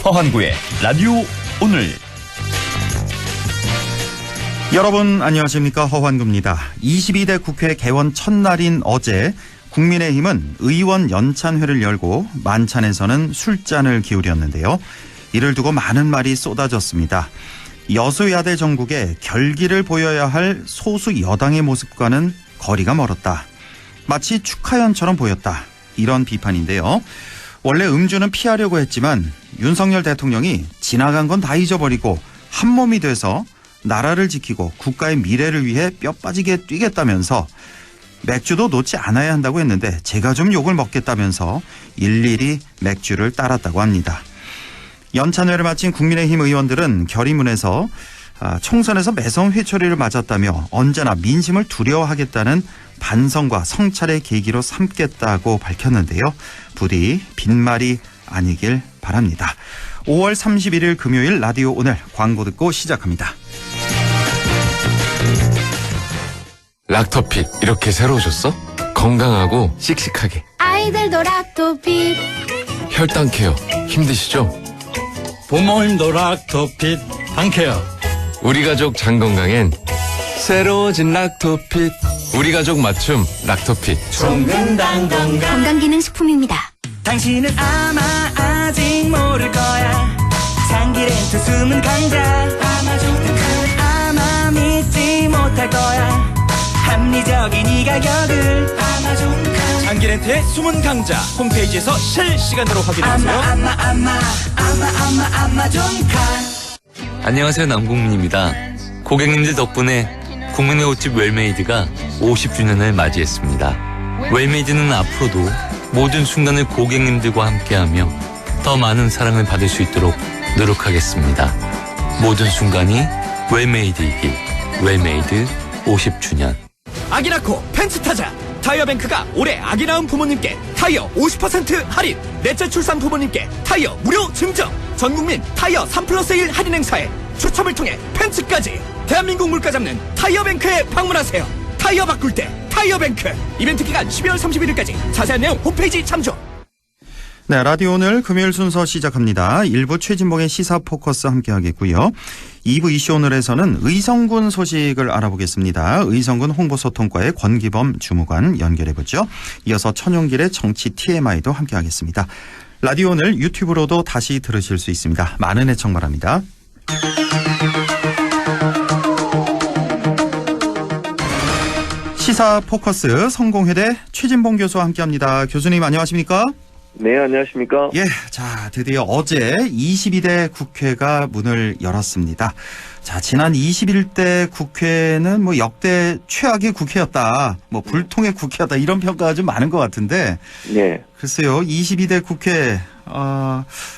서한구의 라디오 오늘. 여러분 안녕하십니까, 허환구입니다. 22대 국회 개원 첫날인 어제 국민의힘은 의원 연찬회를 열고 만찬에서는 술잔을 기울였는데요. 이를 두고 많은 말이 쏟아졌습니다. 여소야대 정국에 결기를 보여야 할 소수 여당의 모습과는 거리가 멀었다. 마치 축하연처럼 보였다. 이런 비판인데요. 원래 음주는 피하려고 했지만 윤석열 대통령이 지나간 건 다 잊어버리고 한 몸이 돼서 나라를 지키고 국가의 미래를 위해 뼈 빠지게 뛰겠다면서 맥주도 놓지 않아야 한다고 했는데 제가 좀 욕을 먹겠다면서 일일이 맥주를 따랐다고 합니다. 연찬회를 마친 국민의힘 의원들은 결의문에서 총선에서 매서운 회초리를 맞았다며 언제나 민심을 두려워하겠다는 반성과 성찰의 계기로 삼겠다고 밝혔는데요. 부디 빈말이 아니길 바랍니다. 5월 31일 금요일 라디오 오늘 광고 듣고 시작합니다. 락토핏 이렇게 새로우셨어? 건강하고 씩씩하게. 아이들도 락토핏. 혈당 케어 힘드시죠? 부모님도 락토핏 당케어. 우리 가족 장 건강엔 새로워진 락토핏. 우리 가족 맞춤 락토핏. 건강 건강기능식품입니다. 당신은 아마 아직 모를 거야. 장기렌트 숨은 강자 아마존카. 아마 믿지 못할 거야. 합리적인 이 가격을 아마존카. 장기렌트의 숨은 강자 홈페이지에서 실시간으로 확인하세요. 아마존카. 안녕하세요, 남궁민입니다. 고객님들 덕분에 국민의 옷집 웰메이드가 50주년을 맞이했습니다. 웰메이드는 앞으로도 모든 순간을 고객님들과 함께하며 더 많은 사랑을 받을 수 있도록 노력하겠습니다. 모든 순간이 웰메이드이길. 웰메이드 50주년. 아기 낳고 펜츠 타자. 타이어뱅크가 올해 아기 낳은 부모님께 타이어 50% 할인, 넷째 출산 부모님께 타이어 무료 증정, 전국민 타이어 3+1 할인 행사에 추첨을 통해 펜츠까지. 대한민국 물가 잡는 타이어뱅크에 방문하세요. 타이어 바꿀 때 타이어뱅크. 이벤트 기간 12월 31일까지. 자세한 내용 홈페이지 참조. 네, 라디오 오늘 금요일 순서 시작합니다. 1부 최진봉의 시사 포커스 함께하겠고요. 2부 이슈 오늘에서는 의성군 소식을 알아보겠습니다. 의성군 홍보소통과의 권기범 주무관 연결해보죠. 이어서 천용길의 정치 TMI도 함께하겠습니다. 라디오 오늘 유튜브로도 다시 들으실 수 있습니다. 많은 애청 바랍니다. 시사 포커스 성공회대 최진봉 교수와 함께합니다. 교수님 안녕하십니까? 네, 안녕하십니까? 예, 자, 드디어 어제 22대 국회가 문을 열었습니다. 자, 지난 21대 국회는 뭐 역대 최악의 국회였다, 뭐 불통의 국회였다, 이런 평가가 좀 많은 것 같은데. 네. 글쎄요, 22대 국회,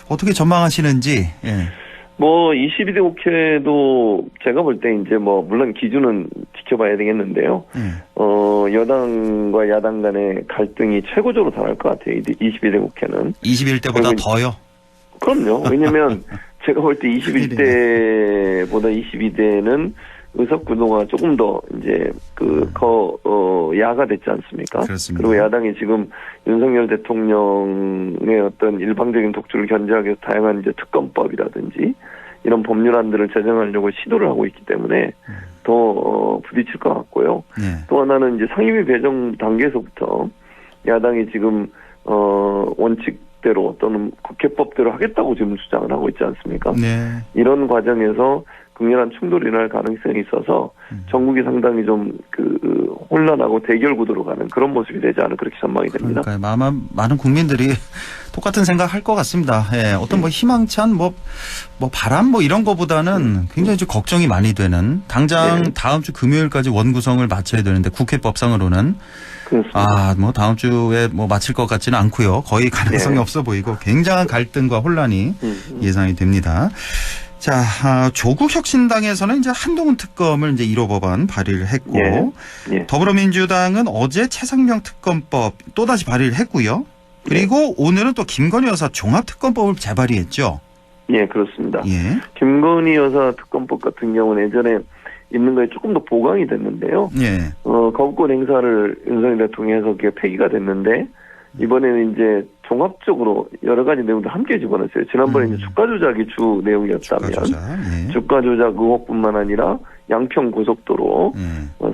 어떻게 전망하시는지. 예. 뭐, 22대 국회도 제가 볼 때 이제 뭐, 물론 기준은 지켜봐야 되겠는데요. 여당과 야당 간의 갈등이 최고조로 달할 것 같아요. 22대 국회는. 21대보다 더요? 그럼요. 왜냐면 제가 볼 때 21대보다 22대는 의석 구도가 조금 더 이제 야가 됐지 않습니까? 그렇습니다. 그리고 야당이 지금 윤석열 대통령의 어떤 일방적인 독주를 견제하기 위해서 다양한 이제 특검법이라든지 이런 법률안들을 제정하려고 시도를 하고 있기 때문에 더 부딪힐 것 같고요. 네. 또 하나는 이제 상임위 배정 단계에서부터 야당이 지금 원칙대로 또는 국회법대로 하겠다고 지금 주장을 하고 있지 않습니까? 네. 이런 과정에서 극렬한 충돌이 일어날 가능성이 있어서 전국이 상당히 좀 혼란하고 대결 구도로 가는 그런 모습이 되지 않을 그렇게 전망이 됩니다. 그러니까요. 아마 많은 국민들이 똑같은 생각 할 것 같습니다. 예, 어떤 뭐 희망찬 뭐 바람 뭐 이런 거보다는 굉장히 좀 걱정이 많이 되는, 당장 다음 주 금요일까지 원구성을 마쳐야 되는데 국회법상으로는 그렇습니다. 뭐 다음 주에 뭐 마칠 것 같지는 않고요. 거의 가능성이 없어 보이고 굉장한 갈등과 혼란이 예상이 됩니다. 자, 조국 혁신당에서는 이제 한동훈 특검을 이제 1호 법안 발의를 했고, 더불어민주당은 어제 최상병 특검법 또다시 발의를 했고요. 그리고 오늘은 또 김건희 여사 종합특검법을 재발의했죠. 예, 그렇습니다. 예. 김건희 여사 특검법 같은 경우는 예전에 있는 거에 조금 더 보강이 됐는데요. 예. 거부권 행사를 윤석열 대통령이 해서 그게 폐기가 됐는데 이번에는 이제 종합적으로 여러 가지 내용도 함께 집어넣었어요. 지난번에 이제 주가 조작이 주 내용이었다면 주가 조작 의혹뿐만 아니라 양평 고속도로,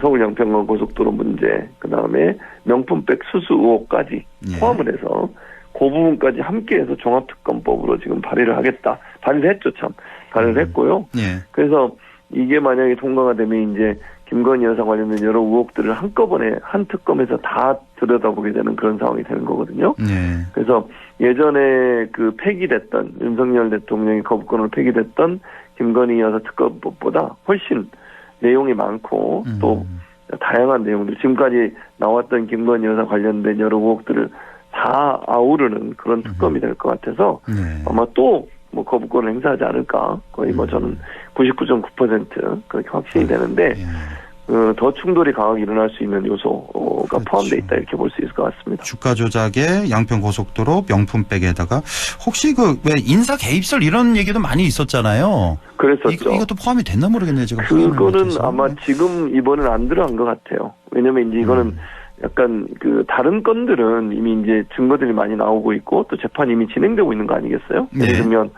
서울 양평간 고속도로 문제, 그 다음에 명품백 수수 의혹까지 포함을 해서 그 부분까지 함께해서 종합특검법으로 지금 발의를 하겠다. 발의를 했죠, 참. 발의를 했고요. 그래서 이게 만약에 통과가 되면 이제 김건희 여사 관련된 여러 의혹들을 한꺼번에 한 특검에서 다 들여다보게 되는 그런 상황이 되는 거거든요. 그래서 예전에 그 폐기됐던 윤석열 대통령이 거부권으로 폐기됐던 김건희 여사 특검법보다 훨씬 내용이 많고 또 다양한 내용들 지금까지 나왔던 김건희 여사 관련된 여러 의혹들을 다 아우르는 그런 특검이 될 것 같아서 아마 또 뭐 거부권을 행사하지 않을까 거의 뭐 저는 99.9% 그렇게 확신이 되는데 더 충돌이 강하게 일어날 수 있는 요소가 포함되어 있다 이렇게 볼 수 있을 것 같습니다. 주가 조작에 양평고속도로 명품백에다가 혹시 그 왜 인사 개입설 이런 얘기도 많이 있었잖아요. 그랬었죠. 이것도 포함이 됐나 모르겠네요. 지금 그거는 아마 지금 이번엔 안 들어간 것 같아요. 왜냐면 이제 이거는 약간 그 다른 건들은 이미 이제 증거들이 많이 나오고 있고 또 재판이 이미 진행되고 있는 거 아니겠어요? 예를 들면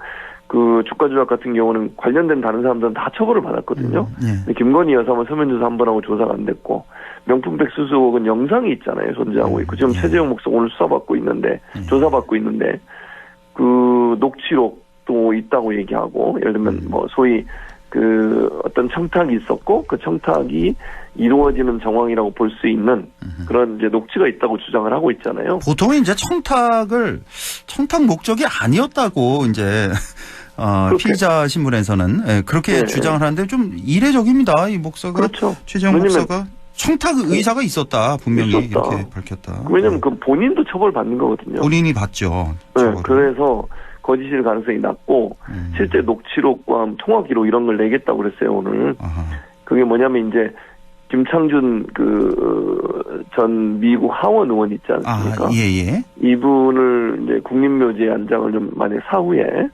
그 주가 조작 같은 경우는 관련된 다른 사람들은 다 처벌을 받았거든요. 근데 김건희 여사만 서면 조사 한 번 하고 조사가 안 됐고 명품백 수수 의혹은 영상이 있잖아요. 존재하고 있고 지금 최재형 목사 오늘 수사받고 있는데 조사받고 있는데 그 녹취록도 있다고 얘기하고 예를 들면 뭐 소위 그 어떤 청탁이 있었고 그 청탁이 이루어지는 정황이라고 볼 수 있는 그런 이제 녹취가 있다고 주장을 하고 있잖아요. 보통은 이제 청탁 목적이 아니었다고 이제 피의자 신문에서는 그렇게 주장을 하는데 좀 이례적입니다. 이 목사가 그렇죠. 최재형 목사가 청탁 의사가 있었다 분명히 이렇게 밝혔다. 왜냐하면 그 본인도 처벌받는 거거든요. 본인이 받죠. 네, 그래서 거짓일 가능성이 낮고 실제 녹취록과 통화 기록 이런 걸 내겠다고 그랬어요 오늘. 그게 뭐냐면 이제 김창준 전 미국 하원 의원 있지 않습니까? 이분을 이제 국립묘지에 안장을 좀 만약 사후에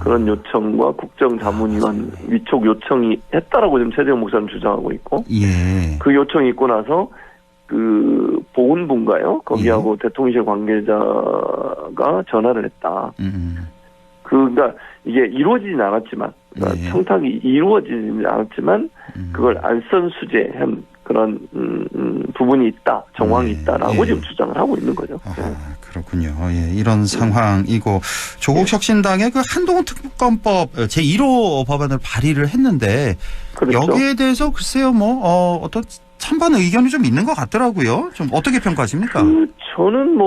그런 요청과 국정자문위원 위촉 요청이 했다라고 지금 최재형 목사는 주장하고 있고 그 요청이 있고 나서 그 보훈부인가요? 거기하고 대통령실 관계자가 전화를 했다. 그러니까 이게 이루어지진 않았지만 그러니까 청탁이 이루어지진 않았지만 그걸 알선수재한 그런 부분이 있다, 정황이 있다라고 지금 주장을 하고 있는 거죠. 그렇군요. 이런 상황이고 조국 혁신당의 그 한동훈 특검법 제1호 법안을 발의를 했는데 그렇죠. 여기에 대해서 글쎄요 뭐 어떤 찬반 의견이 좀 있는 것 같더라고요. 좀 어떻게 평가하십니까? 저는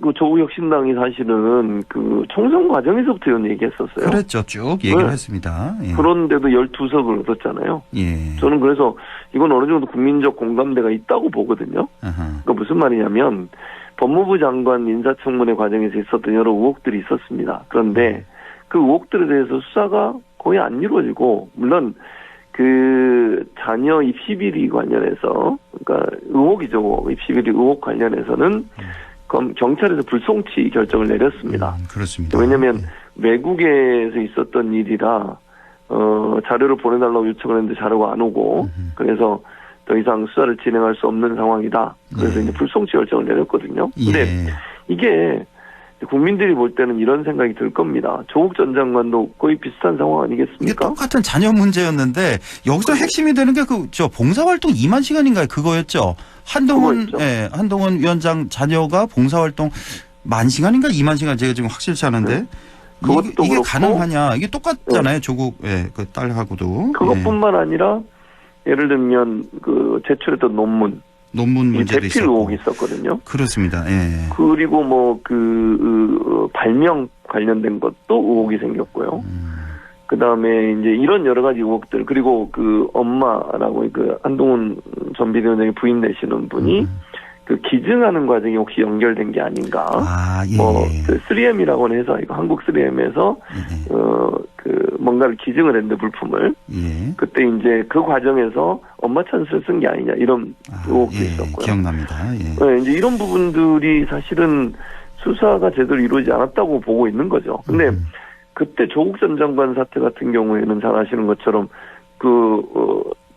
그 조국 혁신당이 사실은 그 총선 과정에서부터 이런 얘기했었어요. 그랬죠. 쭉 얘기를 했습니다. 그런데도 12석을 얻었잖아요. 저는 그래서 이건 어느 정도 국민적 공감대가 있다고 보거든요. 그러니까 무슨 말이냐면 법무부 장관 인사청문회 과정에서 있었던 여러 의혹들이 있었습니다. 그런데 그 의혹들에 대해서 수사가 거의 안 이루어지고 물론 그 자녀 입시 비리 관련해서 그러니까 의혹이죠. 입시 비리 의혹 관련해서는 경찰에서 불송치 결정을 내렸습니다. 그렇습니다. 왜냐하면 외국에서 있었던 일이라 자료를 보내달라고 요청을 했는데 자료가 안 오고 그래서 더 이상 수사를 진행할 수 없는 상황이다. 그래서 이제 불송치 결정을 내렸거든요. 근데 이게 국민들이 볼 때는 이런 생각이 들 겁니다. 조국 전 장관도 거의 비슷한 상황 아니겠습니까? 이게 똑같은 자녀 문제였는데 여기서 핵심이 되는 게 봉사활동 2만 시간인가요? 그거였죠. 한동훈 위원장 자녀가 봉사활동 10,000시간인가 2만 시간 제가 지금 확실치 않은데 이게 가능하냐? 이게 똑같잖아요. 조국 그 딸하고도. 그것뿐만 아니라 예를 들면 그 제출했던 논문 문제도 대필 의혹이 있었거든요. 그렇습니다. 그리고 뭐 발명 관련된 것도 의혹이 생겼고요. 그 다음에 이제 이런 여러 가지 의혹들 그리고 그 엄마라고 그 한동훈 전 비대위원장이 부인 되시는 분이 그 기증하는 과정이 혹시 연결된 게 아닌가. 그 3M이라고 해서 이거 한국 3M에서 그 뭔가를 기증을 했는데 물품을 그때 이제 그 과정에서 엄마 찬스를 쓴 게 아니냐 이런 의혹도 있었고요. 기억납니다. 이제 이런 부분들이 사실은 수사가 제대로 이루어지지 않았다고 보고 있는 거죠. 근데 그때 조국 전 장관 사태 같은 경우에는 잘 아시는 것처럼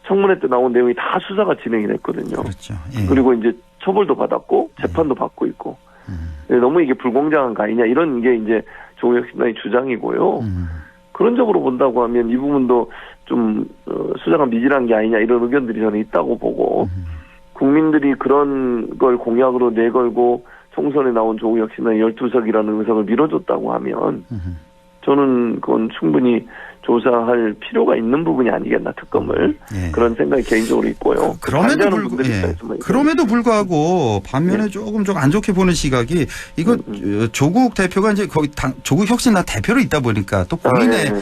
청문회 때 나온 내용이 다 수사가 진행이 됐거든요. 그렇죠. 그리고 이제 처벌도 받았고 재판도 받고 있고 너무 이게 불공정한 거 아니냐 이런 게 이제 조국혁신당의 주장이고요. 그런 쪽으로 본다고 하면 이 부분도 좀 수사가 미진한 게 아니냐 이런 의견들이 저는 있다고 보고 국민들이 그런 걸 공약으로 내걸고 총선에 나온 조국혁신당의 12석이라는 의석을 밀어줬다고 하면 저는 그건 충분히 조사할 필요가 있는 부분이 아니겠나 특검을 예. 그런 생각이 개인적으로 있고요. 그럼에도 불구하고 반면에 조금 좀 안 좋게 보는 시각이 이거 조국 대표가 이제 거기 조국 혁신당 대표로 있다 보니까 또 본인의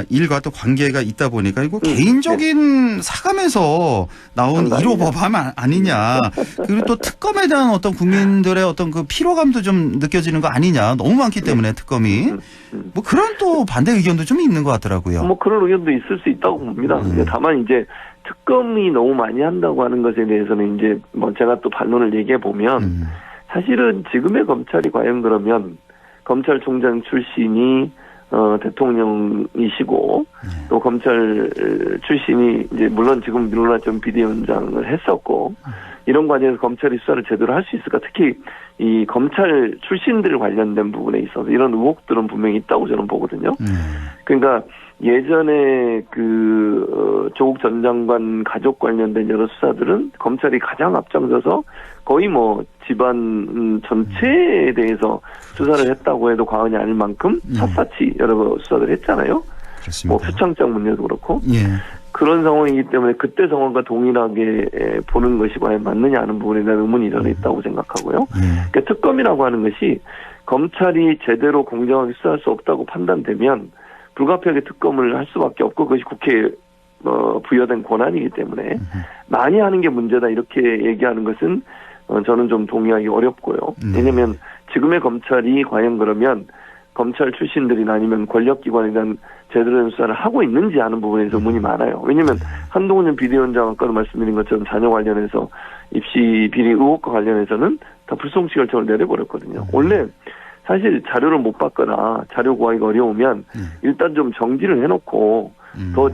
일과 또 관계가 있다 보니까 이거 개인적인 사감에서 나온 1호 법안 아니냐. 그리고 또 특검에 대한 어떤 국민들의 어떤 그 피로감도 좀 느껴지는 거 아니냐. 너무 많기 때문에 특검이 뭐 그런 또 반대 의견도 좀 있는 것 같더라고요. 뭐 그런 의견도 있을 수 있다고 봅니다. 다만 이제 특검이 너무 많이 한다고 하는 것에 대해서는 이제 뭐 제가 또 반론을 얘기해 보면 사실은 지금의 검찰이 과연 그러면 검찰총장 출신이 대통령이시고 또 검찰 출신이 이제 물론 지금 민원화점 비대위원장을 했었고 이런 과정에서 검찰이 수사를 제대로 할 수 있을까? 특히 이 검찰 출신들 관련된 부분에 있어서 이런 의혹들은 분명히 있다고 저는 보거든요. 그러니까 예전에 조국 전 장관 가족 관련된 여러 수사들은 검찰이 가장 앞장서서 거의 뭐 집안 전체에 대해서 수사를 했다고 해도 과언이 아닐 만큼 샅샅이 여러 수사를 했잖아요. 그렇습니다. 뭐 표창장 문제도 그렇고. 예. 그런 상황이기 때문에 그때 상황과 동일하게 보는 것이 과연 맞느냐 하는 부분에 대한 의문이 저는 있다고 생각하고요. 그러니까 특검이라고 하는 것이 검찰이 제대로 공정하게 수사할 수 없다고 판단되면 불가피하게 특검을 할 수밖에 없고 그것이 국회에 부여된 권한이기 때문에 많이 하는 게 문제다 이렇게 얘기하는 것은 저는 좀 동의하기 어렵고요. 왜냐하면 지금의 검찰이 과연 그러면 검찰 출신들이나 아니면 권력기관에 대한 제대로 된 수사를 하고 있는지 하는 부분에서 의문이 많아요. 왜냐하면 한동훈 전 비대위원장 아까도 말씀드린 것처럼 자녀 관련해서 입시 비리 의혹과 관련해서는 다 불송치 결정을 내려버렸거든요. 원래 사실 자료를 못 받거나 자료 구하기가 어려우면 일단 좀 정지를 해놓고 더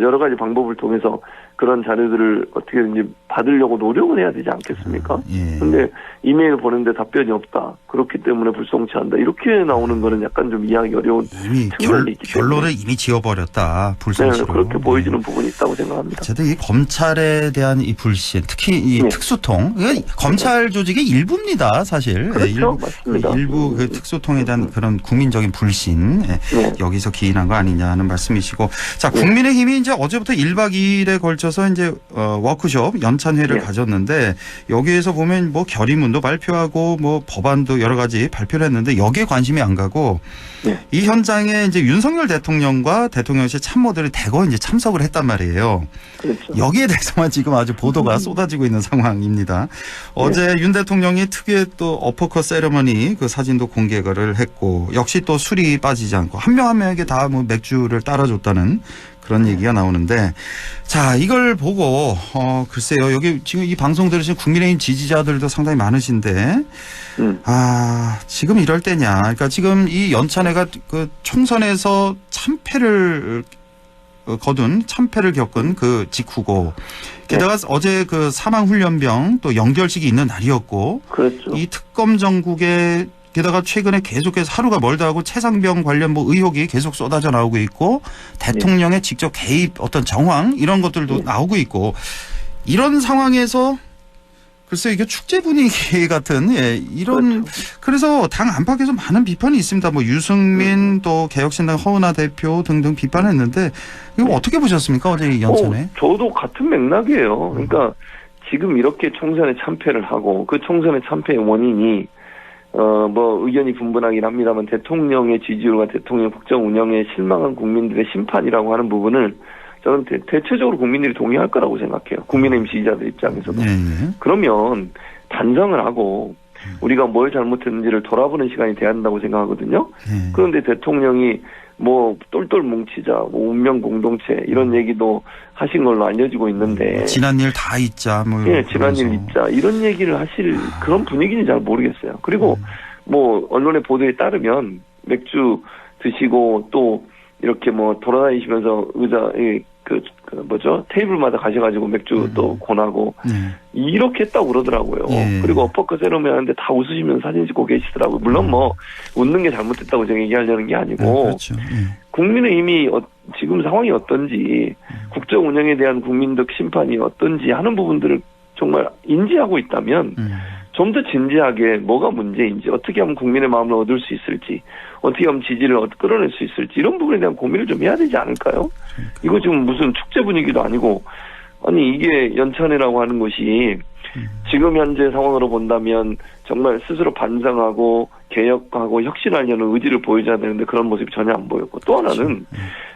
여러 가지 방법을 통해서 그런 자료들을 어떻게든지 받으려고 노력을 해야 되지 않겠습니까? 그런데 이메일 보냈는데 답변이 없다. 그렇기 때문에 불송치한다. 이렇게 나오는 거는 약간 좀 이해하기 어려운 이미 측면이 있기 때문에. 결론을 이미 지어버렸다. 불송치로. 네, 그렇게 보이지는 부분이 있다고 생각합니다. 어쨌든 이 검찰에 대한 이 불신, 특히 이 특수통, 검찰 조직의 일부입니다, 사실. 그렇죠, 맞습니다. 일부 그 특수통에 대한 그런 국민적인 불신, 여기서 기인한 거 아니냐 하는 말씀이시고, 자, 국민의힘이 이제 어제부터 1박 2일에 걸쳐서 이제 워크숍 연찬회를 가졌는데 여기에서 보면 뭐 결의문도 발표하고 뭐 법안도 여러 가지 발표를 했는데 여기에 관심이 안 가고 이 현장에 이제 윤석열 대통령과 대통령실 참모들이 대거 이제 참석을 했단 말이에요. 그렇죠. 여기에 대해서만 지금 아주 보도가 쏟아지고 있는 상황입니다. 어제 윤 대통령이 특유의 또 어퍼컷 세레머니 그 사진도 공개를 했고 역시 또 술이 빠지지 않고 한 명 한 명에게 다 뭐 맥주를 따라줬다는 그런 얘기가 나오는데 자 이걸 보고 글쎄요 여기 지금 이 방송 들으신 국민의힘 지지자들도 상당히 많으신데 지금 이럴 때냐 그러니까 지금 이 연찬회가 그 총선에서 참패를 겪은 그 직후고 게다가 어제 그 사망훈련병 또 영결식이 있는 날이었고 그렇죠. 이 특검 정국에 게다가 최근에 계속해서 하루가 멀다 하고 최상병 관련 뭐 의혹이 계속 쏟아져 나오고 있고 대통령의 직접 개입 어떤 정황 이런 것들도 나오고 있고 이런 상황에서 글쎄 이게 축제 분위기 같은 이런 그렇죠. 그래서 당 안팎에서 많은 비판이 있습니다. 뭐 유승민 또 개혁신당 허은하 대표 등등 비판했는데 이거 어떻게 보셨습니까 어제 이 연찬회? 저도 같은 맥락이에요. 그러니까 지금 이렇게 총선에 참패를 하고 그 총선의 참패의 원인이 뭐 의견이 분분하긴 합니다만 대통령의 지지율과 대통령 국정 운영에 실망한 국민들의 심판이라고 하는 부분을 저는 대체적으로 국민들이 동의할 거라고 생각해요. 국민의힘 지지자들 입장에서도. 그러면 반성을 하고 우리가 뭘 잘못했는지를 돌아보는 시간이 돼야 한다고 생각하거든요. 그런데 대통령이 뭐 똘똘 뭉치자, 뭐 운명 공동체 이런 얘기도 하신 걸로 알려지고 있는데 지난 일 다 잊자, 뭐 지난 일 잊자 이런 얘기를 하실 그런 분위기는 잘 모르겠어요. 그리고 뭐 언론의 보도에 따르면 맥주 드시고 또 이렇게 뭐 돌아다니시면서 테이블마다 가셔가지고 맥주 또 권하고 이렇게 했다고 그러더라고요. 예. 그리고 어퍼컷 세러머니 하는데 다 웃으시면서 사진 찍고 계시더라고요. 물론 뭐 웃는 게 잘못됐다고 제가 얘기하려는 게 아니고 그렇죠. 국민의힘이 지금 상황이 어떤지 국정 운영에 대한 국민적 심판이 어떤지 하는 부분들을 정말 인지하고 있다면 좀 더 진지하게 뭐가 문제인지 어떻게 하면 국민의 마음을 얻을 수 있을지 어떻게 하면 지지를 끌어낼 수 있을지 이런 부분에 대한 고민을 좀 해야 되지 않을까요? 이거 지금 무슨 축제 분위기도 아니고 아니 이게 연찬회라고 하는 것이 지금 현재 상황으로 본다면 정말 스스로 반성하고 개혁하고 혁신하려는 의지를 보여줘야 되는데 그런 모습이 전혀 안 보였고 또 하나는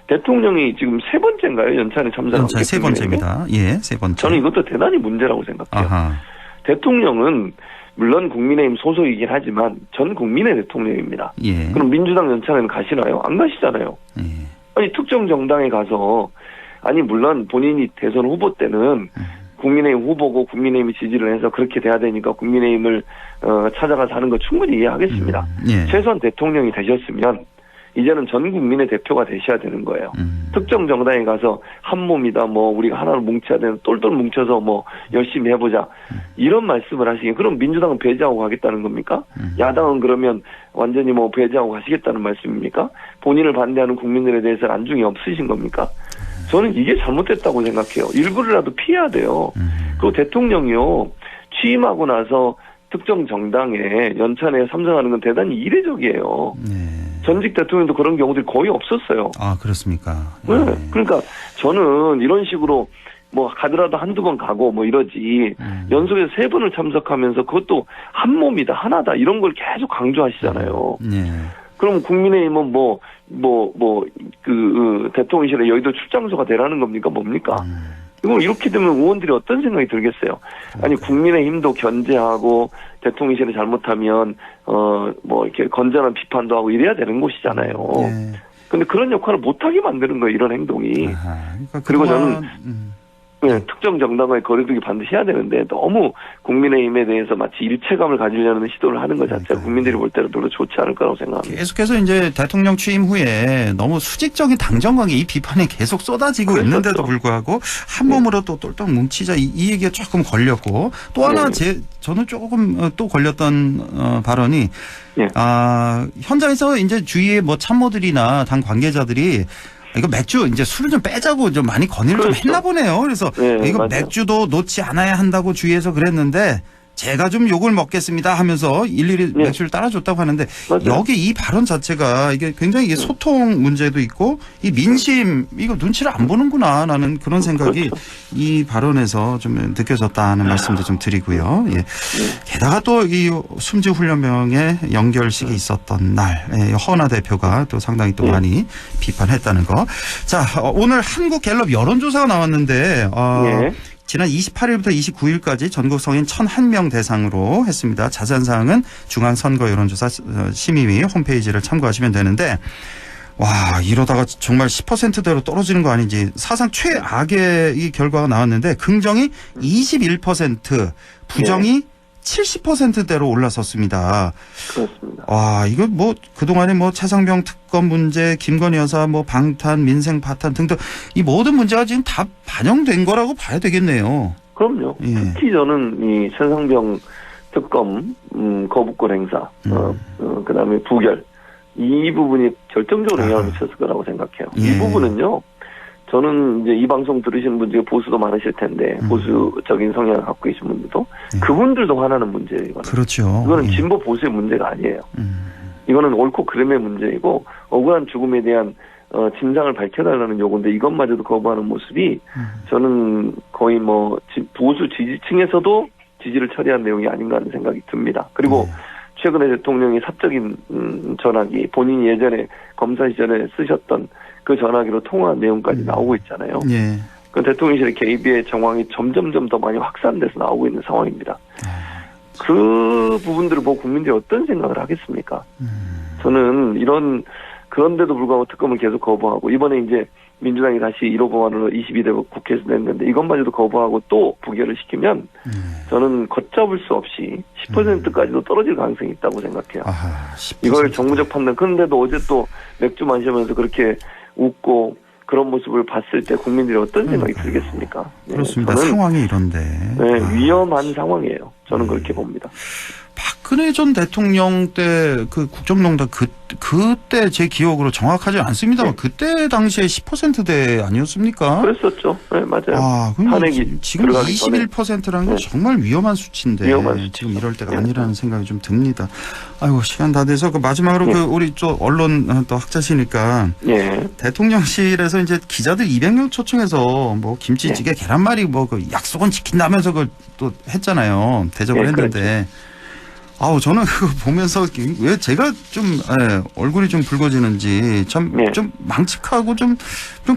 대통령이 지금 세 번째인가요? 연찬회 참석한 연찬 세 번째입니다. 예, 세 번째. 저는 이것도 대단히 문제라고 생각해요. 아하. 대통령은 물론 국민의힘 소속이긴 하지만 전 국민의 대통령입니다. 예. 그럼 민주당 연찬회는 가시나요? 안 가시잖아요. 예. 아니 특정 정당에 가서 아니 물론 본인이 대선 후보 때는 국민의힘 후보고 국민의힘이 지지를 해서 그렇게 돼야 되니까 국민의힘을 찾아가서 하는 거 충분히 이해하겠습니다. 예. 최소한 대통령이 되셨으면 이제는 전 국민의 대표가 되셔야 되는 거예요. 특정 정당에 가서 한 몸이다, 뭐 우리가 하나로 뭉쳐야 되는 똘똘 뭉쳐서 뭐 열심히 해보자 이런 말씀을 하시긴 그럼 민주당은 배제하고 가겠다는 겁니까? 야당은 그러면 완전히 뭐 배제하고 가시겠다는 말씀입니까? 본인을 반대하는 국민들에 대해서는 안중이 없으신 겁니까? 저는 이게 잘못됐다고 생각해요. 일부러라도 피해야 돼요. 그리고 대통령이요 취임하고 나서 특정 정당에 연찬회에 참석하는 건 대단히 이례적이에요. 네. 전직 대통령도 그런 경우들이 거의 없었어요. 아, 그렇습니까? 네. 그러니까 저는 이런 식으로 뭐 가더라도 한두 번 가고 뭐 이러지 연속해서 3번을 참석하면서 그것도 한 몸이다 하나다 이런 걸 계속 강조하시잖아요. 네. 그럼 국민의힘은 대통령실에 여의도 출장소가 되라는 겁니까 뭡니까? 이거 이렇게 되면 의원들이 어떤 생각이 들겠어요? 아니 국민의힘도 견제하고 대통령실이 잘못하면 이렇게 건전한 비판도 하고 이래야 되는 곳이잖아요. 네. 근데 그런 역할을 못하게 만드는 거예요, 이런 행동이. 아하, 그러니까 그리고 그동안, 저는 특정 정당과의 거리두기 반드시 해야 되는데 너무 국민의힘에 대해서 마치 일체감을 가지려는 시도를 하는 것 자체가 국민들이 볼 때는 별로 좋지 않을 거라고 생각합니다. 계속해서 이제 대통령 취임 후에 너무 수직적인 당정관계 이 비판이 계속 쏟아지고 그렇죠. 있는데도 불구하고 한 몸으로 또 똘똘 뭉치자 이 얘기가 조금 걸렸고 또 하나 저는 조금 또 걸렸던 발언이 현장에서 이제 주위의 뭐 참모들이나 당 관계자들이 이거 맥주 이제 술을 좀 빼자고 좀 많이 건의를 좀 했나 보네요. 그래서 이거 맞아요. 맥주도 놓지 않아야 한다고 주위에서 그랬는데 제가 좀 욕을 먹겠습니다 하면서 일일이 맥주를 따라줬다고 하는데 맞아요. 여기 이 발언 자체가 이게 굉장히 이게 소통 문제도 있고 이 민심 이거 눈치를 안 보는구나 라는 그런 생각이 이 발언에서 좀 느껴졌다는 말씀도 좀 드리고요. 예. 게다가 또 이 숨지 훈련병의 연결식이 있었던 날 허은하 대표가 또 상당히 또 많이 비판했다는 거. 자, 오늘 한국갤럽 여론조사가 나왔는데 지난 28일부터 29일까지 전국 성인 1,001명 대상으로 했습니다. 자세한 사항은 중앙선거여론조사 심의위 홈페이지를 참고하시면 되는데 와 이러다가 정말 10%대로 떨어지는 거 아닌지 사상 최악의 이 결과가 나왔는데 긍정이 21% 부정이 70%대로 올라섰습니다. 그렇습니다. 와, 이거 뭐 그동안에 뭐 최상병 특검 문제, 김건희 여사 뭐 방탄, 민생 파탄 등등 이 모든 문제가 지금 다 반영된 거라고 봐야 되겠네요. 그럼요. 예. 특히 저는 이 최상병 특검 거부권 행사, 그다음에 부결 이 부분이 결정적으로 영향을 미쳤을 거라고 생각해요. 예. 이 부분은요. 저는 이제 이 방송 들으시는 분 중에 보수도 많으실 텐데 보수적인 성향을 갖고 계신 분들도 그분들도 화나는 문제예요. 이거는. 그렇죠. 이거는 진보 보수의 문제가 아니에요. 이거는 옳고 그름의 문제이고 억울한 죽음에 대한 진상을 밝혀달라는 요구인데 이것마저도 거부하는 모습이 저는 거의 뭐 보수 지지층에서도 지지를 처리한 내용이 아닌가 하는 생각이 듭니다. 그리고 최근에 대통령이 사적인 전화기 본인이 예전에 검사 시절에 쓰셨던 그 전화기로 통화한 내용까지 나오고 있잖아요. 예. 그 대통령실의 개입의 정황이 점점점 더 많이 확산돼서 나오고 있는 상황입니다. 그 부분들을 보고 국민들이 어떤 생각을 하겠습니까? 저는 그런데도 불구하고 특검을 계속 거부하고 이번에 이제 민주당이 다시 1호 법안으로 22대 국회에서 냈는데 이것마저도 거부하고 또 부결을 시키면 저는 걷잡을 수 없이 10%까지도 떨어질 가능성이 있다고 생각해요. 아하, 이걸 정무적 판단. 그런데도 어제 또 맥주 마시면서 그렇게 웃고 그런 모습을 봤을 때 국민들이 어떤 생각이 들겠습니까? 네, 그렇습니다. 저는, 상황이 이런데. 네, 위험한 상황이에요. 저는 그렇게 봅니다. 박근혜 전 대통령 때 그 국정농단 그때 제 기억으로 정확하지 않습니다만 그때 당시에 10%대 아니었습니까? 그랬었죠. 네, 맞아요. 아, 그럼 탄핵이 지금 들어가기 전에. 21%라는 건 정말 위험한 수치인데 위험한 수치죠. 지금 이럴 때가 예. 아니라는 생각이 좀 듭니다. 아이고 시간 다 돼서 그 마지막으로 예. 그 우리 또 언론 또 학자시니까 예. 대통령실에서 이제 기자들 200명 초청해서 뭐 김치찌개 계란말이 뭐 그 약속은 지킨다면서 그걸 또 했잖아요. 대접을 예, 했는데 아우 저는 그거 보면서 왜 제가 좀 얼굴이 좀 붉어지는지 참 네. 좀 망측하고 좀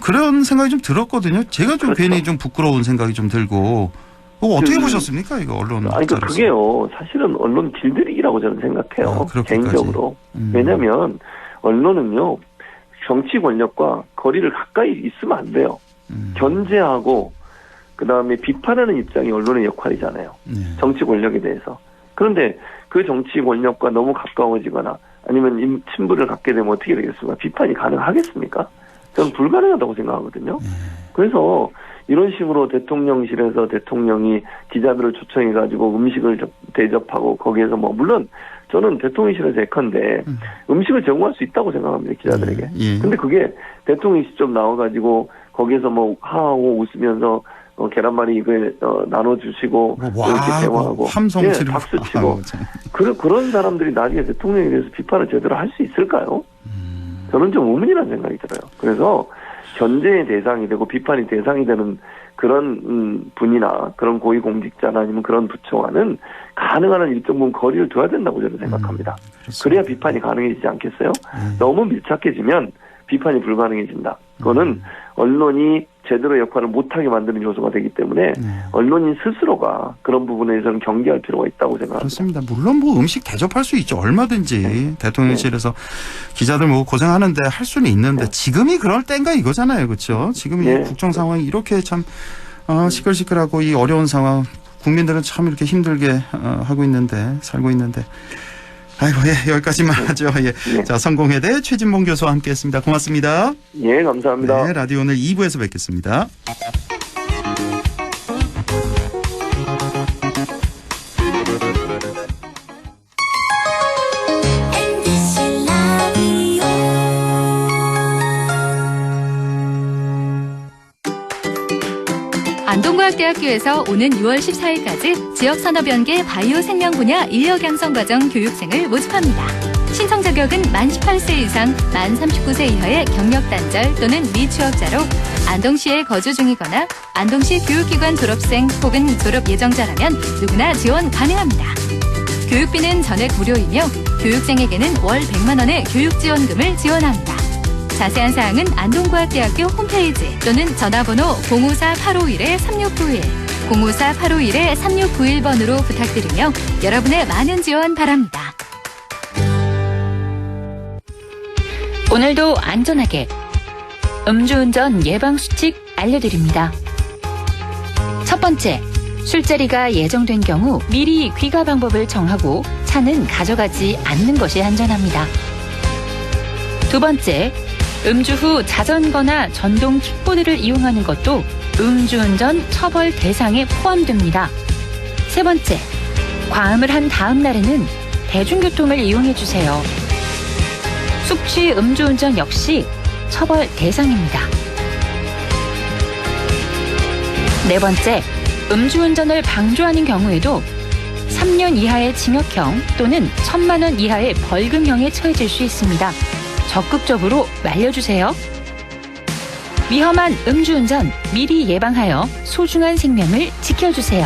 그런 생각이 좀 들었거든요. 제가 좀 그렇죠. 괜히 좀 부끄러운 생각이 좀 들고 어떻게 보셨습니까 이거 언론? 아니 그 그게요. 사실은 언론 길들이기라고 저는 생각해요. 아, 그렇게까지. 개인적으로. 왜냐하면 언론은요 정치 권력과 거리를 가까이 있으면 안 돼요. 견제하고 그 다음에 비판하는 입장이 언론의 역할이잖아요. 네. 정치 권력에 대해서. 그런데 그 정치 권력과 너무 가까워지거나 아니면 친분을 갖게 되면 어떻게 되겠습니까? 비판이 가능하겠습니까? 저는 불가능하다고 생각하거든요. 그래서 이런 식으로 대통령실에서 대통령이 기자들을 초청해가지고 음식을 대접하고 거기에서 뭐 물론 저는 대통령실에서 예컨대 음식을 제공할 수 있다고 생각합니다. 기자들에게. 예. 근데 그게 대통령이 직접 나와가지고 거기에서 뭐 하하고 웃으면서 계란말이 이걸 나눠주시고 와, 이렇게 대화하고 함성 예, 지르고 박수 치고 아우, 참. 그런 사람들이 나중에 대통령에 대해서 비판을 제대로 할 수 있을까요? 저는 좀 의문이라는 생각이 들어요. 그래서 견제의 대상이 되고 비판이 대상이 되는 그런 분이나 그런 고위공직자나 아니면 그런 부처와는 가능한 한 일정 부분 거리를 둬야 된다고 저는 생각합니다. 그래야 비판이 가능해지지 않겠어요? 너무 밀착해지면 비판이 불가능해진다. 그거는 언론이 제대로 역할을 못하게 만드는 요소가 되기 때문에 언론인 스스로가 그런 부분에서는 경계할 필요가 있다고 생각합니다. 그렇습니다. 물론 뭐 음식 대접할 수 있죠. 얼마든지 대통령실에서 기자들 뭐 고생하는데 할 수는 있는데 지금이 그럴 때인가 이거잖아요. 그렇죠? 지금 이 국정 상황이 이렇게 참 시끌시끌하고 이 어려운 상황 국민들은 참 이렇게 힘들게 하고 있는데 살고 있는데 아이고 예 여기까지만 하죠. 예. 자 성공회대 최진봉 교수와 함께했습니다. 고맙습니다. 예 감사합니다. 네, 라디오 오늘 2부에서 뵙겠습니다. 안동과학대학교에서 오는 6월 14일까지 지역산업연계 바이오 생명 분야 인력 양성 과정 교육생을 모집합니다. 신청 자격은 만 18세 이상, 만 39세 이하의 경력 단절 또는 미취업자로 안동시에 거주 중이거나 안동시 교육기관 졸업생 혹은 졸업 예정자라면 누구나 지원 가능합니다. 교육비는 전액 무료이며 교육생에게는 월 100만 원의 교육지원금을 지원합니다. 자세한 사항은 안동과학대학교 홈페이지 또는 전화번호 054-851-3691, 054-851-3691번으로 부탁드리며 여러분의 많은 지원 바랍니다. 오늘도 안전하게 음주운전 예방수칙 알려드립니다. 첫 번째, 술자리가 예정된 경우 미리 귀가 방법을 정하고 차는 가져가지 않는 것이 안전합니다. 두 번째, 음주 후 자전거나 전동 킥보드를 이용하는 것도 음주운전 처벌 대상에 포함됩니다. 세 번째, 과음을 한 다음 날에는 대중교통을 이용해주세요. 숙취 음주운전 역시 처벌 대상입니다. 네 번째, 음주운전을 방조하는 경우에도 3년 이하의 징역형 또는 1,000만 원 이하의 벌금형에 처해질 수 있습니다. 적극적으로 말려주세요. 위험한 음주운전 미리 예방하여 소중한 생명을 지켜주세요.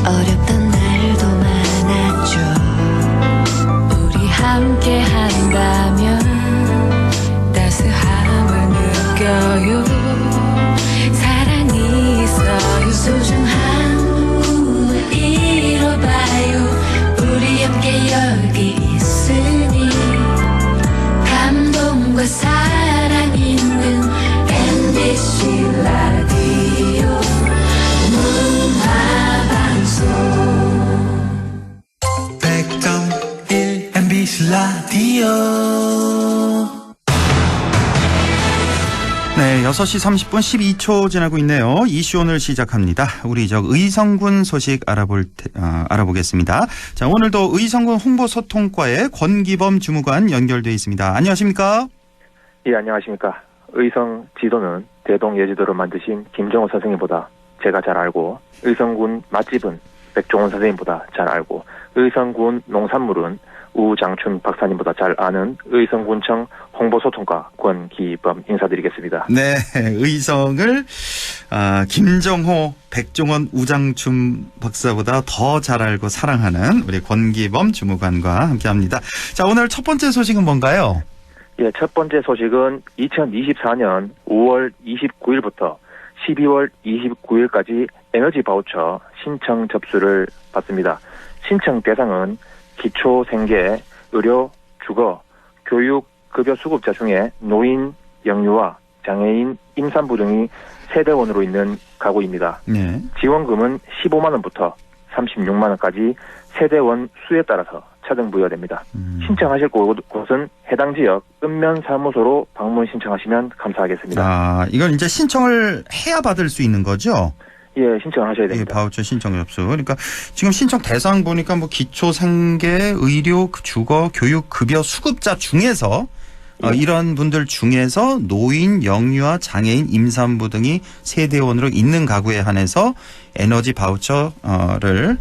어렵던 날도 많았죠. 우리 함께 한다면 따스함을 느껴요. 사랑이 있어요. 소중한 꿈을 이뤄봐요. 라디오. 네, 6시 30분 12초 지나고 있네요. 이슈 오늘 시작합니다. 우리 의성군 소식 알아보겠습니다. 자, 오늘도 의성군 홍보소통과의 권기범 주무관 연결돼 있습니다. 안녕하십니까? 예, 안녕하십니까. 의성 지도는 대동 예지도를 만드신 김정호 선생님보다 제가 잘 알고, 의성군 맛집은 백종원 선생님보다 잘 알고, 의성군 농산물은 우장춘 박사님보다 잘 아는 의성군청 홍보소통과 권기범 인사드리겠습니다. 네, 의성을 김정호, 백종원, 우장춘 박사보다 더 잘 알고 사랑하는 우리 권기범 주무관과 함께합니다. 자, 오늘 첫 번째 소식은 뭔가요? 예, 첫 번째 소식은 2024년 5월 29일부터 12월 29일까지 에너지 바우처 신청 접수를 받습니다. 신청 대상은 기초 생계, 의료, 주거, 교육, 급여 수급자 중에 노인, 영유아, 장애인, 임산부 등이 세대원으로 있는 가구입니다. 네. 지원금은 15만 원부터 36만 원까지 세대원 수에 따라서 차등 부여됩니다. 신청하실 곳은 해당 지역 읍면사무소로 방문 신청하시면 감사하겠습니다. 아, 이건 이제 신청을 해야 받을 수 있는 거죠? 예, 신청하셔야 됩니다. 예, 바우처 신청 접수. 그러니까 지금 신청 대상 보니까 뭐 기초 생계, 의료, 주거, 교육, 급여 수급자 중에서 이런 분들 중에서 노인, 영유아, 장애인, 임산부 등이 세대원으로 있는 가구에 한해서 에너지 바우처를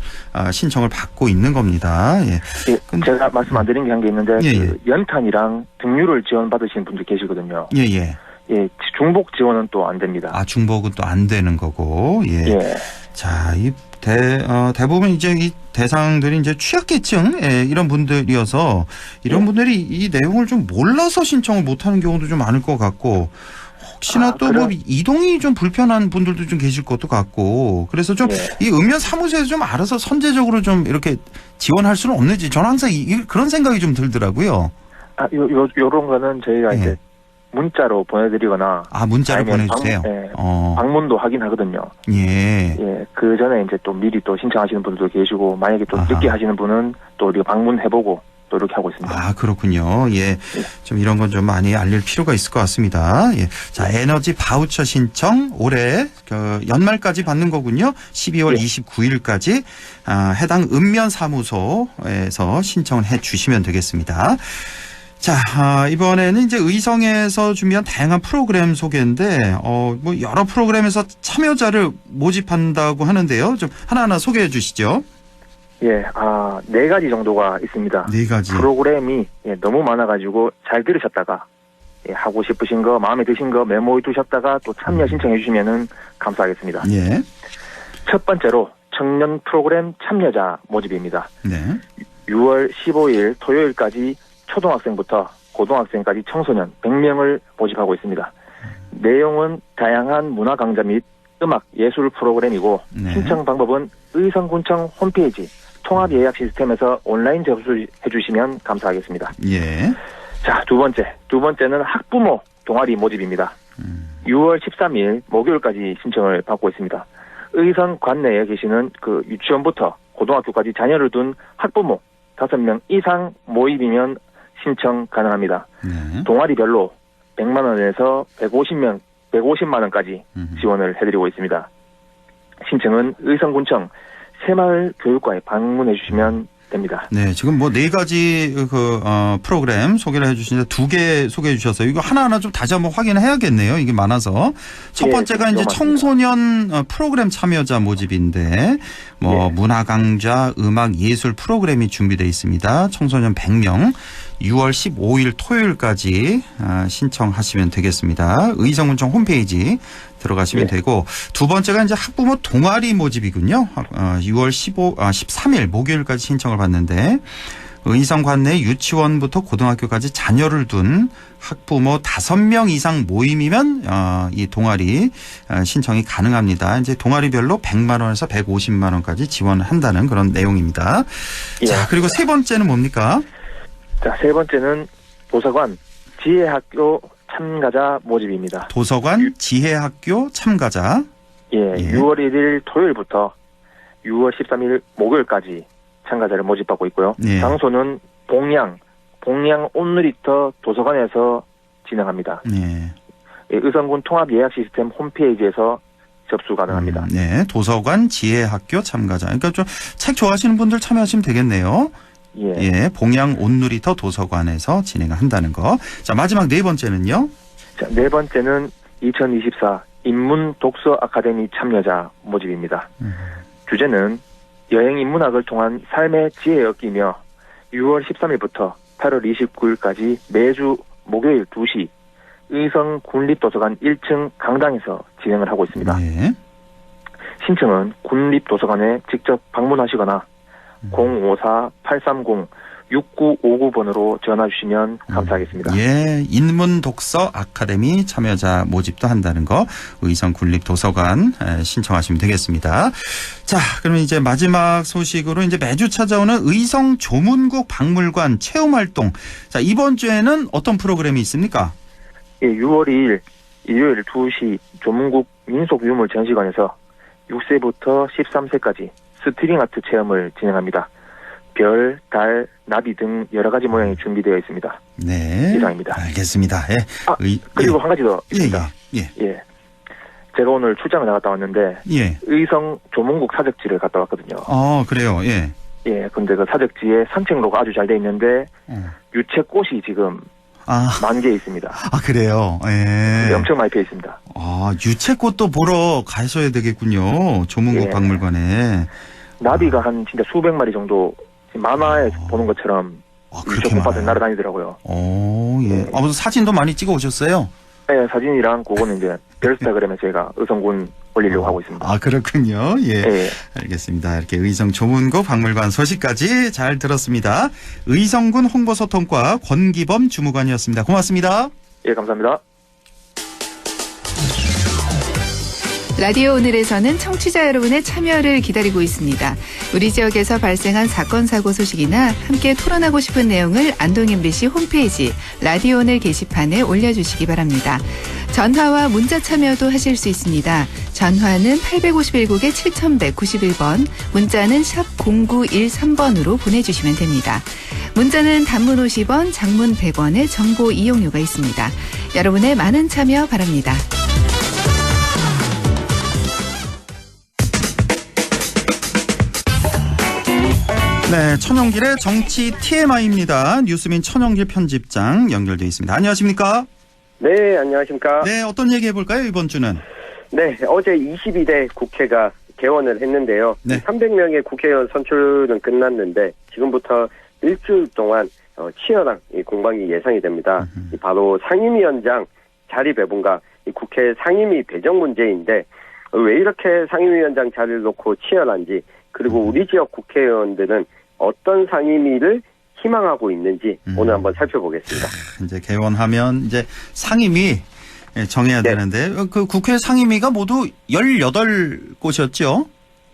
신청을 받고 있는 겁니다. 예. 예, 제가 말씀 안 드린 게 한 게 있는데 예, 예. 그 연탄이랑 등유를 지원받으시는 분들 계시거든요. 예, 예. 예, 중복 지원은 또 안 됩니다. 아, 중복은 또 안 되는 거고. 예. 예. 자, 대부분 이제 이 대상들이 이제 취약계층, 이런 분들이어서 이런 분들이 이 내용을 좀 몰라서 신청을 못 하는 경우도 좀 많을 것 같고, 혹시나 또 뭐 이동이 좀 불편한 분들도 좀 계실 것도 같고, 그래서 좀 이 읍면 사무소에서 좀 알아서 선제적으로 좀 이렇게 지원할 수는 없는지 저는 항상 그런 생각이 좀 들더라고요. 아, 요런 거는 저희가 이제 문자로 보내드리거나. 문자로 보내주세요. 방문도 하긴 하거든요. 예. 예, 그 전에 이제 또 미리 또 신청하시는 분들도 계시고, 만약에 또 늦게 하시는 분은 또 우리가 방문해보고 또 이렇게 하고 있습니다. 아, 그렇군요. 예. 좀 이런 건 좀 많이 알릴 필요가 있을 것 같습니다. 예. 자, 에너지 바우처 신청 올해 연말까지 받는 거군요. 12월 29일까지 해당 읍면 사무소에서 신청을 해 주시면 되겠습니다. 자, 이번에는 이제 의성에서 준비한 다양한 프로그램 소개인데, 뭐 여러 프로그램에서 참여자를 모집한다고 하는데요. 좀 하나하나 소개해 주시죠. 예, 4가지 정도가 있습니다. 4가지. 프로그램이 너무 많아가지고 잘 들으셨다가, 하고 싶으신 거, 마음에 드신 거 메모해 두셨다가 또 참여 신청해 주시면은 감사하겠습니다. 예. 첫 번째로 청년 프로그램 참여자 모집입니다. 네. 6월 15일 토요일까지 초등학생부터 고등학생까지 청소년 100명을 모집하고 있습니다. 내용은 다양한 문화 강좌 및 음악 예술 프로그램이고, 신청 방법은 의성군청 홈페이지 통합 예약 시스템에서 온라인 접수해 주시면 감사하겠습니다. 예. 자, 두 번째는 학부모 동아리 모집입니다. 6월 13일 목요일까지 신청을 받고 있습니다. 의성 관내에 계시는 그 유치원부터 고등학교까지 자녀를 둔 학부모 5명 이상 모임이면 신청 가능합니다. 동아리별로 100만 원에서 150만 원까지 지원을 해드리고 있습니다. 신청은 의성군청 새마을교육과에 방문해 주시면 됩니다. 네, 지금 뭐 4가지 프로그램 소개를 해주시는데 2개 소개해 주셔서 이거 하나하나 좀 다시 한번 확인해야겠네요. 이게 많아서. 첫 번째가 이제 청소년 프로그램 참여자 모집인데 문화 강좌, 음악 예술 프로그램이 준비되어 있습니다. 청소년 100명. 6월 15일 토요일까지 신청하시면 되겠습니다. 의성군청 홈페이지 들어가시면 되고, 두 번째가 이제 학부모 동아리 모집이군요. 6월 13일 목요일까지 신청을 받는데, 의성 관내 유치원부터 고등학교까지 자녀를 둔 학부모 5명 이상 모임이면 이 동아리 신청이 가능합니다. 이제 동아리별로 100만 원에서 150만 원까지 지원한다는 그런 내용입니다. 자, 그리고 세 번째는 뭡니까? 자, 세 번째는 도서관 지혜학교 참가자 모집입니다. 도서관 지혜학교 참가자. 6월 1일 토요일부터 6월 13일 목요일까지 참가자를 모집하고 있고요. 장소는 봉양 온누리터 도서관에서 진행합니다. 네. 예, 의성군 통합 예약 시스템 홈페이지에서 접수 가능합니다. 네, 도서관 지혜학교 참가자. 그러니까 좀 책 좋아하시는 분들 참여하시면 되겠네요. 예, 봉양 온누리터 도서관에서 진행을 한다는 거. 자, 마지막 네 번째는요. 자, 네 번째는 2024 인문 독서 아카데미 참여자 모집입니다. 주제는 여행 인문학을 통한 삶의 지혜 얻기며 6월 13일부터 8월 29일까지 매주 목요일 2시 의성 군립도서관 1층 강당에서 진행을 하고 있습니다. 네. 신청은 군립도서관에 직접 방문하시거나 054-830-6959번으로 전화 주시면 감사하겠습니다. 예, 인문 독서 아카데미 참여자 모집도 한다는 거 의성 군립도서관 신청하시면 되겠습니다. 자, 그러면 이제 마지막 소식으로 이제 매주 찾아오는 의성 조문국 박물관 체험 활동. 자, 이번 주에는 어떤 프로그램이 있습니까? 예, 6월 2일 일요일 2시 조문국 민속유물 전시관에서 6세부터 13세까지 스트링 아트 체험을 진행합니다. 별, 달, 나비 등 여러 가지 모양이 준비되어 있습니다. 네. 이상입니다. 알겠습니다. 예. 그리고 한 가지 더 있습니다. 예. 제가 오늘 출장을 나갔다 왔는데 예. 의성 조문국 사적지를 갔다 왔거든요. 그래요. 예. 예, 근데 그 사적지에 산책로가 아주 잘 돼 있는데 유채꽃이 지금 만개에 있습니다. 그래요. 예. 엄청 많이 피어 있습니다. 유채꽃도 보러 가셔야 되겠군요. 조문국 박물관에. 나비가 한 진짜 수백 마리 정도 만화에 보는 것처럼 유채꽃밭을 날아다니더라고요. 예. 무슨 사진도 많이 찍어 오셨어요? 네, 사진이랑 그거는 이제 별스타그램에 제가 의성군 올리려고 하고 있습니다. 그렇군요. 예. 네. 알겠습니다. 이렇게 의성 조문국 박물관 소식까지 잘 들었습니다. 의성군 홍보소통과 권기범 주무관이었습니다. 고맙습니다. 예, 감사합니다. 라디오 오늘에서는 청취자 여러분의 참여를 기다리고 있습니다. 우리 지역에서 발생한 사건 사고 소식이나 함께 토론하고 싶은 내용을 안동 MBC 홈페이지 라디오 오늘 게시판에 올려주시기 바랍니다. 전화와 문자 참여도 하실 수 있습니다. 전화는 851국에 7191번, 문자는 샵 0913번으로 보내주시면 됩니다. 문자는 단문 50원, 장문 100원의 정보 이용료가 있습니다. 여러분의 많은 참여 바랍니다. 네, 천영길의 정치 TMI입니다. 뉴스민 천영길 편집장 연결돼 있습니다. 안녕하십니까? 네, 안녕하십니까? 네, 어떤 얘기 해볼까요, 이번 주는? 네, 어제 22대 국회가 개원을 했는데요. 네. 300명의 국회의원 선출은 끝났는데 지금부터 일주일 동안 치열한 공방이 예상이 됩니다. 바로 상임위원장 자리 배분과 국회 상임위 배정 문제인데 왜 이렇게 상임위원장 자리를 놓고 치열한지, 그리고 우리 지역 국회의원들은 어떤 상임위를 희망하고 있는지 오늘 한번 살펴보겠습니다. 이제 개원하면 이제 상임위 정해야 되는데 그 국회 상임위가 모두 18곳이었죠?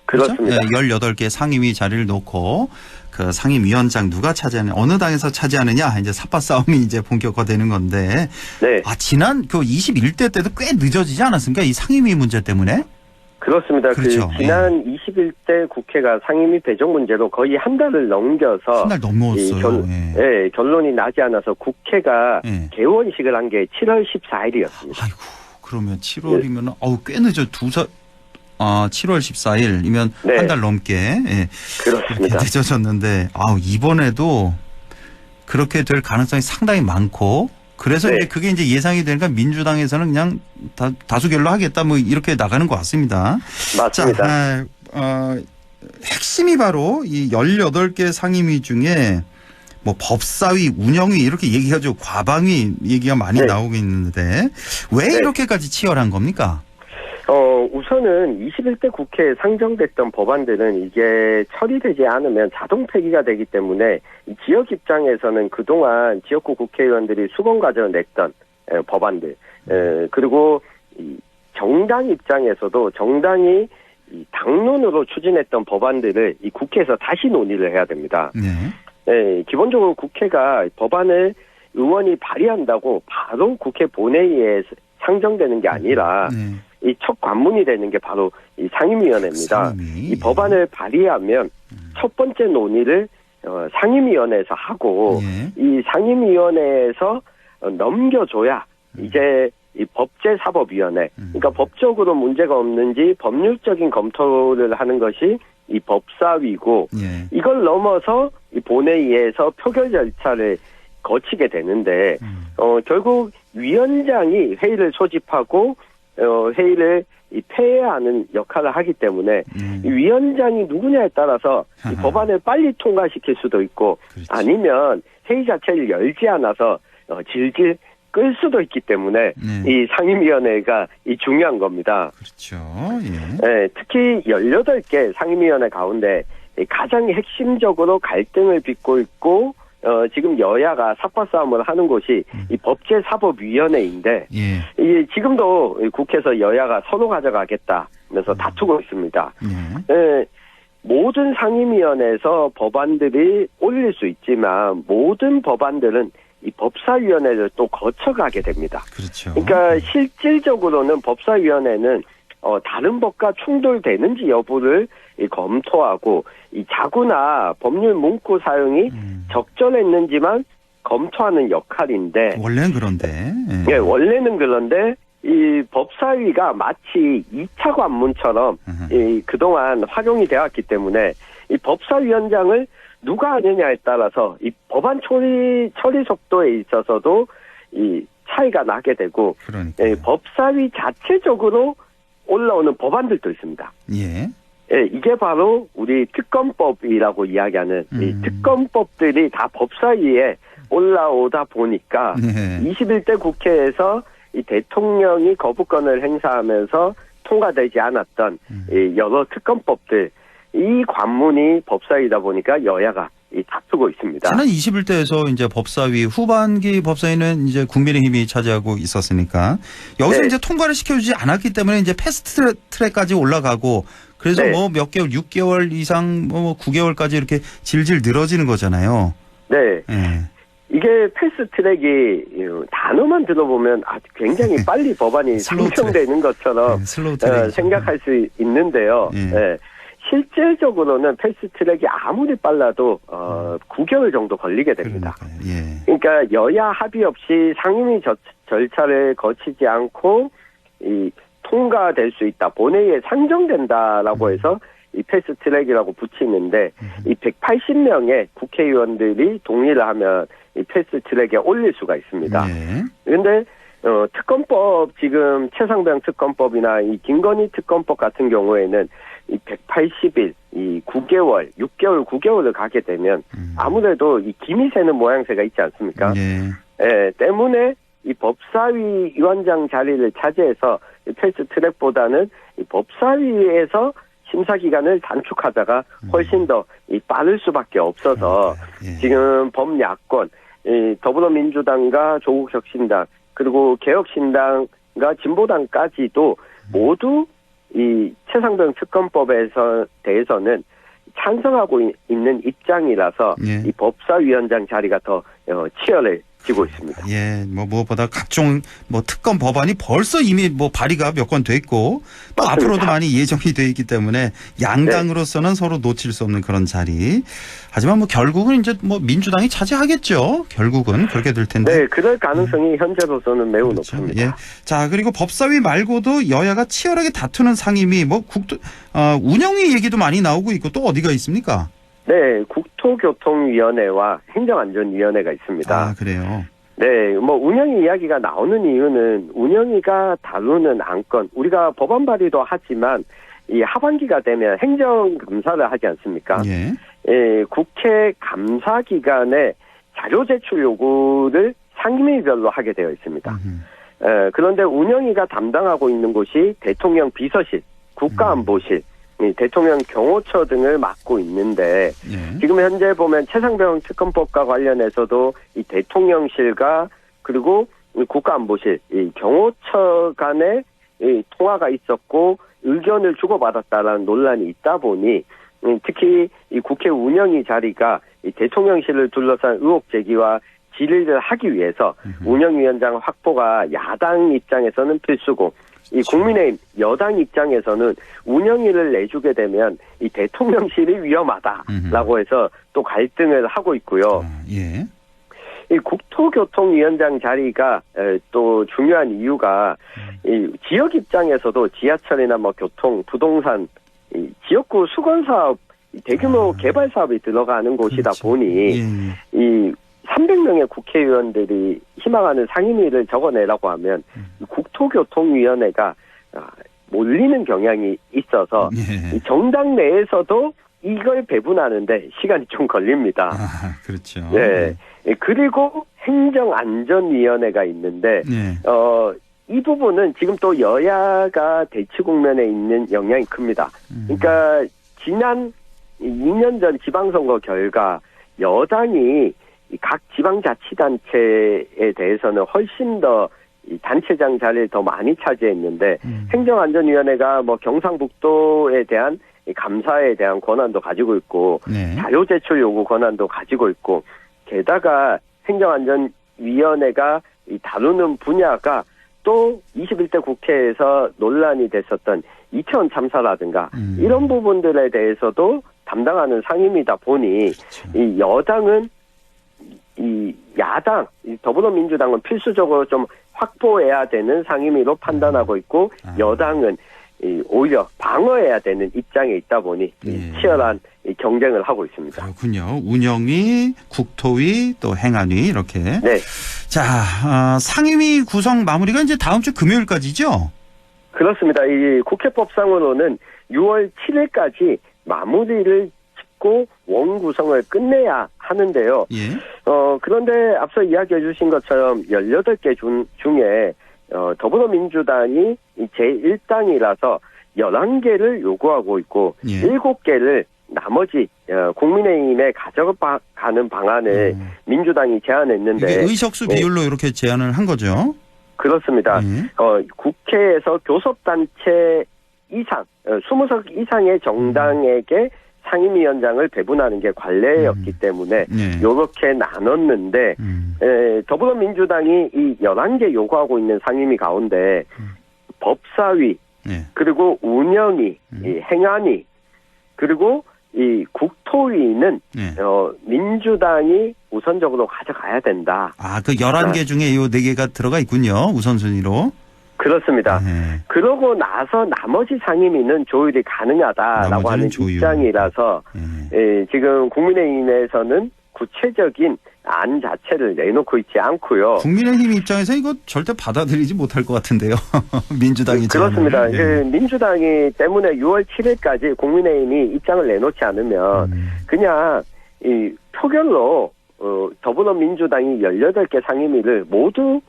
그렇습니다. 네, 18개 상임위 자리를 놓고 그 상임위원장 누가 차지하느냐, 어느 당에서 차지하느냐, 이제 삽바 싸움이 이제 본격화되는 건데. 네. 지난 그 21대 때도 꽤 늦어지지 않았습니까? 이 상임위 문제 때문에? 그렇습니다. 그렇죠. 지난 21대 국회가 상임위 배정 문제로 거의 한 달을 넘겨서 한 달 넘었어요. 결론이 나지 않아서 국회가 개원식을 한 게 7월 14일이었습니다. 아이고, 그러면 7월이면 꽤 늦어. 7월 14일이면 한 달 넘게 그렇습니다. 늦어졌는데 이번에도 그렇게 될 가능성이 상당히 많고, 그래서 이제 그게 이제 예상이 되니까 민주당에서는 그냥 다수결로 하겠다 뭐 이렇게 나가는 것 같습니다. 맞습니다. 자, 핵심이 바로 이 18개 상임위 중에 뭐 법사위, 운영위 이렇게 얘기하죠. 과방위 얘기가 많이 나오고 있는데 왜 이렇게까지 치열한 겁니까? 우선은 21대 국회에 상정됐던 법안들은 이게 처리되지 않으면 자동 폐기가 되기 때문에 이 지역 입장에서는 그동안 지역구 국회의원들이 수건 가져냈던 법안들, 그리고 이 정당 입장에서도 정당이 이 당론으로 추진했던 법안들을 이 국회에서 다시 논의를 해야 됩니다. 네, 기본적으로 국회가 법안을 의원이 발의한다고 바로 국회 본회의에 상정되는 게 아니라 이 첫 관문이 되는 게 바로 이 상임위원회입니다. 이 법안을 발의하면 첫 번째 논의를 상임위원회에서 하고 이 상임위원회에서 넘겨줘야 이제 이 법제사법위원회, 그러니까 법적으로 문제가 없는지 법률적인 검토를 하는 것이 이 법사위고 이걸 넘어서 이 본회의에서 표결 절차를 거치게 되는데 결국 위원장이 회의를 소집하고 회의를 이 폐해하는 역할을 하기 때문에 이 위원장이 누구냐에 따라서 이 법안을 빨리 통과시킬 수도 있고 아니면 회의 자체를 열지 않아서 질질 끌 수도 있기 때문에 이 상임위원회가 이 중요한 겁니다. 그렇죠. 네, 특히 18개 상임위원회 가운데 가장 핵심적으로 갈등을 빚고 있고 지금 여야가 삭발싸움을 하는 곳이 이 법제사법위원회인데 이 지금도 국회에서 여야가 서로 가져가겠다면서 다투고 있습니다. 모든 상임위원회에서 법안들이 올릴 수 있지만 모든 법안들은 이 법사위원회를 또 거쳐가게 됩니다. 그렇죠. 그러니까 실질적으로는 법사위원회는 다른 법과 충돌되는지 여부를 검토하고 이 자구나 법률 문구 사용이 적절했는지만 검토하는 역할인데 원래는 그런데 네, 원래는 그런데 이 법사위가 마치 2차 관문처럼 그동안 활용이 되었기 때문에 이 법사위원장을 누가 하느냐에 따라서 이 법안 처리 속도에 있어서도 이 차이가 나게 되고 법사위 자체적으로 올라오는 법안들도 있습니다. 이게 바로 우리 특검법이라고 이야기하는 이 특검법들이 다 법사위에 올라오다 보니까 21대 국회에서 이 대통령이 거부권을 행사하면서 통과되지 않았던 이 여러 특검법들 이 관문이 법사위다 보니까 여야가 다투고 있습니다. 지난 21대에서 이제 법사위 후반기 법사위는 이제 국민의힘이 차지하고 있었으니까 여기서 이제 통과를 시켜주지 않았기 때문에 이제 패스트 트랙까지 올라가고 그래서 뭐 몇 개월, 6개월 이상, 뭐 9개월까지 이렇게 질질 늘어지는 거잖아요. 이게 패스트 트랙이 단어만 들어보면 굉장히 빨리 법안이 상정되는 것처럼 생각할 수 있는데요. 실질적으로는 패스트트랙이 아무리 빨라도 9개월 정도 걸리게 됩니다. 그러니까 여야 합의 없이 상임위 절차를 거치지 않고 이 통과될 수 있다. 본회의에 상정된다라고 해서 이 패스트트랙이라고 붙이는데 이 180명의 국회의원들이 동의를 하면 이 패스트트랙에 올릴 수가 있습니다. 그런데 특검법 지금 최상병 특검법이나 이 김건희 특검법 같은 경우에는 이 180일, 이 9개월, 6개월, 9개월을 가게 되면 아무래도 이 김이 새는 모양새가 있지 않습니까? 때문에 이 법사위 위원장 자리를 차지해서 패스트 트랙보다는 이 법사위에서 심사 기간을 단축하다가 훨씬 더 빠를 수밖에 없어서 지금 범야권, 더불어민주당과 조국혁신당 그리고 개혁신당과 진보당까지도 모두 이 최상병 특검법에서 대해서는 찬성하고 있는 입장이라서 이 법사위원장 자리가 더 치열해지고 있습니다. 뭐 무엇보다 각종 뭐 특검 법안이 벌써 이미 뭐 발의가 몇 건 됐고 또 앞으로도 많이 예정이 돼 있기 때문에 양당으로서는 서로 놓칠 수 없는 그런 자리. 하지만 뭐 결국은 이제 뭐 민주당이 차지하겠죠. 결국은 그렇게 될 텐데. 그럴 가능성이 현재로서는 매우 높습니다. 자, 그리고 법사위 말고도 여야가 치열하게 다투는 상임위 뭐 운영위 얘기도 많이 나오고 있고 또 어디가 있습니까? 국토교통위원회와 행정안전위원회가 있습니다. 아, 그래요? 뭐 운영위 이야기가 나오는 이유는 운영위가 다루는 안건, 우리가 법안 발의도 하지만 이 하반기가 되면 행정감사를 하지 않습니까? 국회 감사기간에 자료 제출 요구를 상임위별로 하게 되어 있습니다. 그런데 운영위가 담당하고 있는 곳이 대통령 비서실, 국가안보실, 대통령 경호처 등을 맡고 있는데 지금 현재 보면 최상병 특검법과 관련해서도 이 대통령실과 그리고 국가안보실, 이 경호처 간에 이 통화가 있었고 의견을 주고받았다라는 논란이 있다 보니 특히 이 국회 운영위 자리가 이 대통령실을 둘러싼 의혹 제기와 질의를 하기 위해서 운영위원장 확보가 야당 입장에서는 필수고 이 국민의힘 여당 입장에서는 운영위를 내주게 되면 이 대통령실이 위험하다라고 해서 또 갈등을 하고 있고요. 예. 이 국토교통위원장 자리가 또 중요한 이유가 이 지역 입장에서도 지하철이나 뭐 교통, 부동산, 이 지역구 수건 사업, 대규모 개발 사업이 들어가는 곳이다 보니 이 300명의 국회의원들이 희망하는 상임위를 적어내라고 하면 국토교통위원회가 몰리는 경향이 있어서 이 정당 내에서도 이걸 배분하는데 시간이 좀 걸립니다. 그렇죠. 네. 그리고 행정안전위원회가 있는데 이 부분은 지금 또 여야가 대치 국면에 있는 영향이 큽니다. 그러니까 지난 2년 전 지방선거 결과 여당이 각 지방자치단체에 대해서는 훨씬 더 이 단체장 자리를 더 많이 차지했는데 행정안전위원회가 뭐 경상북도에 대한 이 감사에 대한 권한도 가지고 있고 자료 제출 요구 권한도 가지고 있고 게다가 행정안전위원회가 이 다루는 분야가 또 21대 국회에서 논란이 됐었던 이태원 참사라든가 이런 부분들에 대해서도 담당하는 상임이다 보니 이 여당은 이 야당, 이 더불어민주당은 필수적으로 좀 확보해야 되는 상임위로 판단하고 있고 여당은 오히려 방어해야 되는 입장에 있다 보니 치열한 경쟁을 하고 있습니다. 그렇군요. 운영위, 국토위, 또 행안위 이렇게. 네. 자, 상임위 구성 마무리가 이제 다음 주 금요일까지죠? 그렇습니다. 이 국회법상으로는 6월 7일까지 마무리를 짓고 원구성을 끝내야 하는데요. 그런데 앞서 이야기해 주신 것처럼 18개 중에 더불어민주당이 제1당이라서 11개를 요구하고 있고 7개를 나머지 국민의힘에 가져가는 방안을 민주당이 제안했는데 이게 의석수 비율로 이렇게 제안을 한 거죠? 그렇습니다. 국회에서 교섭단체 이상, 20석 이상의 정당에게 상임위원장을 배분하는 게 관례였기 때문에 이렇게 나눴는데 더불어민주당이 이 11개 요구하고 있는 상임위 가운데 법사위 그리고 운영위, 이 행안위 그리고 이 국토위는 민주당이 우선적으로 가져가야 된다. 그 11개 중에 이 4개가 들어가 있군요. 우선순위로. 그렇습니다. 그러고 나서 나머지 상임위는 조율이 가능하다라고 하는 입장이라서 지금 국민의힘에서는 구체적인 안 자체를 내놓고 있지 않고요. 국민의힘 입장에서 이거 절대 받아들이지 못할 것 같은데요. 민주당이. 그렇습니다. 민주당이 때문에 6월 7일까지 국민의힘이 입장을 내놓지 않으면 그냥 이 표결로 더불어민주당이 18개 상임위를 모두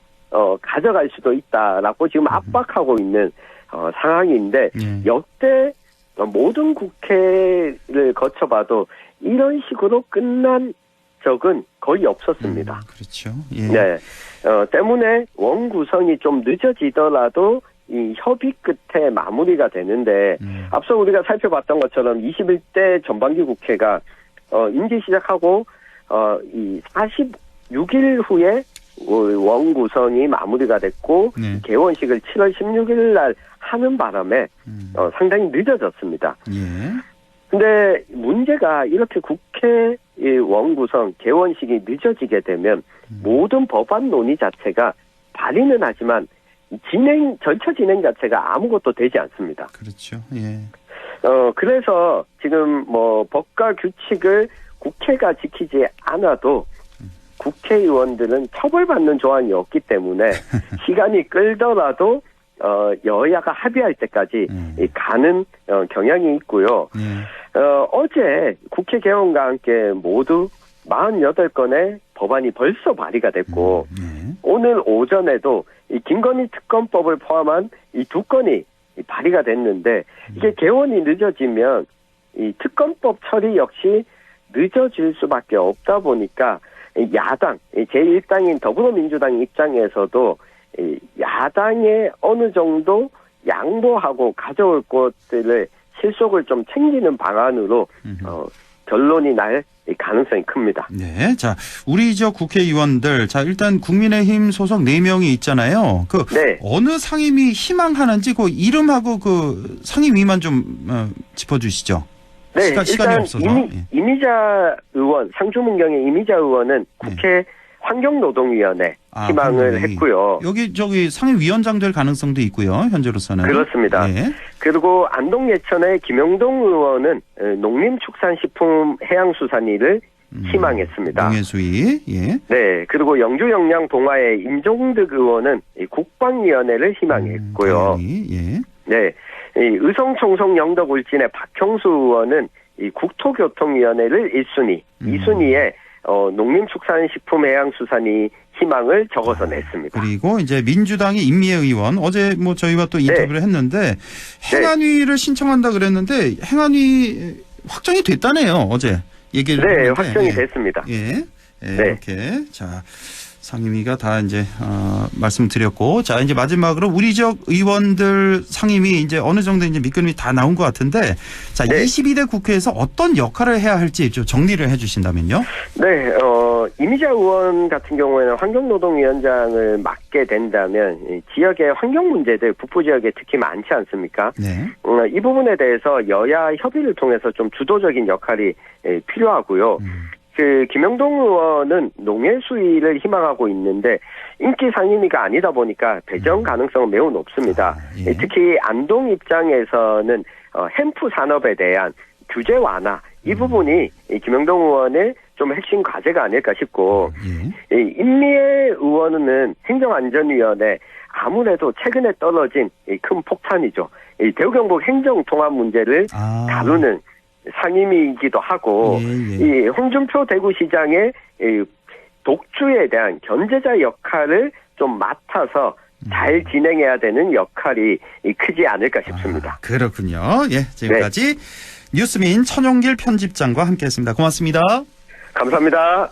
가져갈 수도 있다라고 지금 압박하고 있는 상황인데 역대 모든 국회를 거쳐봐도 이런 식으로 끝난 적은 거의 없었습니다. 그렇죠. 네. 때문에 원구성이 좀 늦어지더라도 이 협의 끝에 마무리가 되는데 앞서 우리가 살펴봤던 것처럼 21대 전반기 국회가 임기 시작하고 이 46일 후에 원구성이 마무리가 됐고 개원식을 7월 16일 날 하는 바람에 상당히 늦어졌습니다. 근데 문제가 이렇게 국회 원구성 개원식이 늦어지게 되면 모든 법안 논의 자체가 발의는 하지만 절차 진행 자체가 아무것도 되지 않습니다. 그렇죠. 그래서 지금 뭐 법과 규칙을 국회가 지키지 않아도 국회의원들은 처벌받는 조항이 없기 때문에 시간이 끌더라도 여야가 합의할 때까지 가는 경향이 있고요. 어제 국회 개원과 함께 모두 48건의 법안이 벌써 발의가 됐고 오늘 오전에도 이 김건희 특검법을 포함한 이 2건이 발의가 됐는데 이게 개원이 늦어지면 이 특검법 처리 역시 늦어질 수밖에 없다 보니까 야당, 제1당인 더불어민주당 입장에서도 야당에 어느 정도 양보하고 가져올 것들을 실속을 좀 챙기는 방안으로 결론이 날 가능성이 큽니다. 네. 자, 우리 지역 국회의원들, 자, 일단 국민의힘 소속 4명이 있잖아요. 네. 어느 상임위 희망하는지 그 이름하고 그 상임위만 좀 짚어주시죠. 네, 시간이 일단 없어서. 이미자 의원, 상주문경의 이미자 의원은 국회 환경노동위원회 희망을 했고요. 여기 상임위원장 될 가능성도 있고요. 현재로서는. 그렇습니다. 네. 그리고 안동 예천의 김영동 의원은 농림축산식품해양수산위를 희망했습니다. 농해수위. 예. 네. 그리고 영주 영양 봉화의 임종득 의원은 국방위원회를 희망했고요. 예. 네. 의성 총성 영덕 울진의 박형수 의원은 국토교통위원회를 1순위, 2순위에 농림축산식품해양수산위 희망을 적어서 냈습니다. 그리고 이제 민주당의 임미애 의원 어제 뭐 저희와 또 인터뷰를 했는데 행안위를 신청한다 그랬는데 행안위 확정이 됐다네요. 어제 얘기를 네, 했는데. 확정이 됐습니다. 예. 이렇게 자 상임위가 다 이제 말씀드렸고 자 이제 마지막으로 우리 지역 의원들 상임위 이제 어느 정도 이제 밑그림이 다 나온 것 같은데 자 22대 국회에서 어떤 역할을 해야 할지 좀 정리를 해주신다면요. 네, 이미자 의원 같은 경우에는 환경노동위원장을 맡게 된다면 지역의 환경 문제들 북부 지역에 특히 많지 않습니까? 네. 이 부분에 대해서 여야 협의를 통해서 좀 주도적인 역할이 필요하고요. 김영동 의원은 농해수위를 희망하고 있는데 인기 상임위가 아니다 보니까 배정 가능성은 매우 높습니다. 특히 안동 입장에서는 햄프 산업에 대한 규제 완화 이 부분이 김영동 의원의 좀 핵심 과제가 아닐까 싶고 임미애 의원은 행정안전위원회 아무래도 최근에 떨어진 큰 폭탄이죠. 대구경북 행정통합 문제를 다루는 상임위이기도 하고 이 홍준표 대구시장의 독주에 대한 견제자 역할을 좀 맡아서 잘 진행해야 되는 역할이 크지 않을까 싶습니다. 그렇군요. 예, 지금까지 뉴스민 천용길 편집장과 함께했습니다. 고맙습니다. 감사합니다.